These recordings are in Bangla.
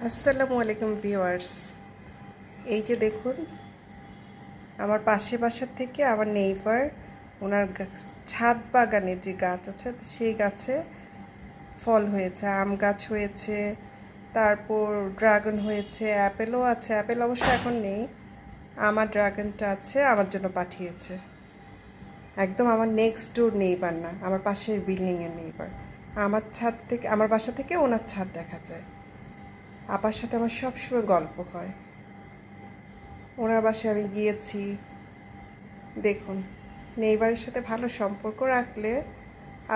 আসসালামু আলাইকুম ভিউয়ার্স। এই যে দেখুন, আমার পাশের বাসার থেকে আমার নেইবার ওনার ছাদ বাগানে যে গাছ আছে সেই গাছে ফল হয়েছে, আম গাছ হয়েছে, তারপর ড্রাগন হয়েছে, অ্যাপেলও আছে। অ্যাপেল অবশ্য এখন নেই, আমার ড্রাগনটা আছে, আমার জন্য পাঠিয়েছে। একদম আমার নেক্সট ডোর নেইবার না, আমার পাশের বিল্ডিংয়ের নেইবার। আমার ছাদ থেকে, আমার বাসা থেকে ওনার ছাদ দেখা যায়। আপার সাথে আমার সবসময় গল্প হয়। ওনার বাসায় আমি গিয়েছি। দেখুন, নেইবারের সাথে ভালো সম্পর্ক রাখলে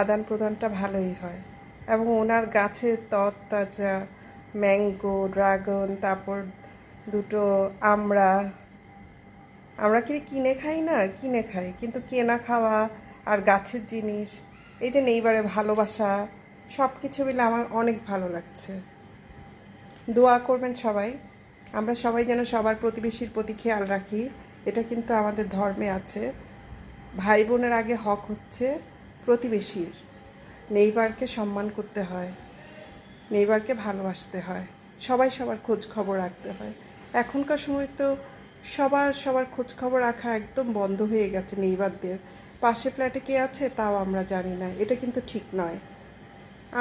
আদান প্রদানটা ভালোই হয়। এবং ওনার গাছে তরতাজা ম্যাঙ্গো, ড্রাগন, তারপর দুটো আমরা আমরা কি কিনে খাই না, কিনে খাই, কিন্তু কেনা খাওয়া আর গাছের জিনিস, এই যে নেইবারে ভালোবাসা, সব কিছু মিলে আমার অনেক ভালো লাগছে। দোয়া করবেন সবাই, আমরা সবাই যেন সবার প্রতিবেশীর প্রতি খেয়াল রাখি। এটা কিন্তু আমাদের ধর্মে আছে। ভাই বোনের আগে হক হচ্ছে প্রতিবেশীর। নেইবারকে সম্মান করতে হয়, নেইবারকে ভালোবাসতে হয়, সবাই সবার খোঁজ খবর রাখতে হয়। এখনকার সময় তো সবার খোঁজ খবর রাখা একদম বন্ধ হয়ে গেছে নেইবারদের। পাশে ফ্ল্যাটে কে আছে তাও আমরা জানি না, এটা কিন্তু ঠিক নয়।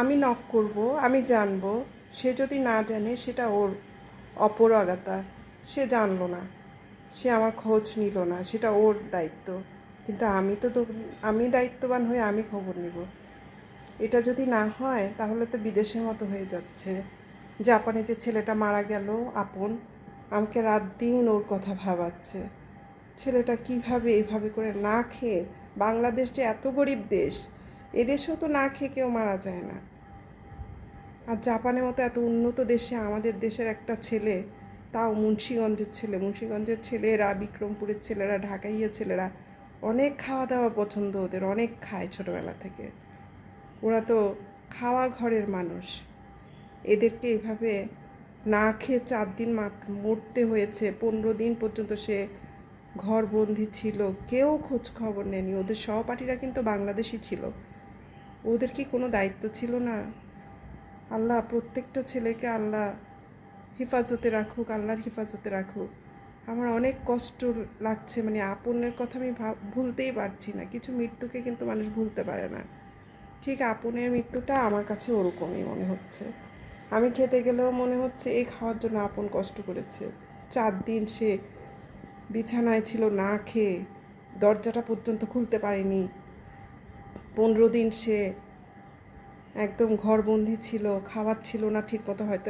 আমি নক করব, আমি জানবো, সে যদি না জানে সেটা ওর অপরাগতা, সে জানলো না, সে আমার খোঁজ নিল না, সেটা ওর দায়িত্ব। কিন্তু আমি দায়িত্ববান হয়ে আমি খবর নিব। এটা যদি না হয় তাহলে তো বিদেশের মতো হয়ে যাচ্ছে। জাপানে যে ছেলেটা মারা গেল আপন, আমাকে রাত দিন ওর কথা ভাবাচ্ছে। ছেলেটা কিভাবে এইভাবে করে না খেয়ে, বাংলাদেশ যে এত গরিব দেশ, এদেশেও তো না খেয়ে কেউ মারা যায় না। আর জাপানের মতো এত উন্নত দেশে আমাদের দেশের একটা ছেলে, তাও মুন্সিগঞ্জের ছেলেরা, বিক্রমপুরের ছেলেরা, ঢাকাইয়া ছেলেরা অনেক খাওয়া দাওয়া পছন্দ, ওদের অনেক খায় ছোটোবেলা থেকে। ওরা তো খাওয়া ঘরের মানুষ। এদেরকে এভাবে না খেয়ে 4 দিন মরতে হয়েছে, 15 দিন পর্যন্ত সে ঘরবন্দি ছিল, কেউ খোঁজ খবর নেয়নি। ওদের সহপাঠীরা কিন্তু বাংলাদেশি ছিল, ওদের কি কোনো দায়িত্ব ছিল না? আল্লাহ প্রত্যেকটা ছেলেকে আল্লাহ হেফাজতে রাখুক, আল্লাহর হেফাজতে রাখুক। আমার অনেক কষ্ট লাগছে, মানে আপনের কথা আমি ভুলতেই পারছি না। কিছু মৃত্যুকে কিন্তু মানুষ ভুলতে পারে না, ঠিক আপনের মৃত্যুটা আমার কাছে ওরকমই মনে হচ্ছে। আমি খেতে গেলেও মনে হচ্ছে এই খাওয়ার জন্য আপন কষ্ট করেছে। 4 দিন সে বিছানায় ছিল না খেয়ে, দরজাটা পর্যন্ত খুলতে পারেনি। 15 দিন সে একদম ঘরবন্দি ছিল, খাবার ছিল না ঠিক মতো, হয়তো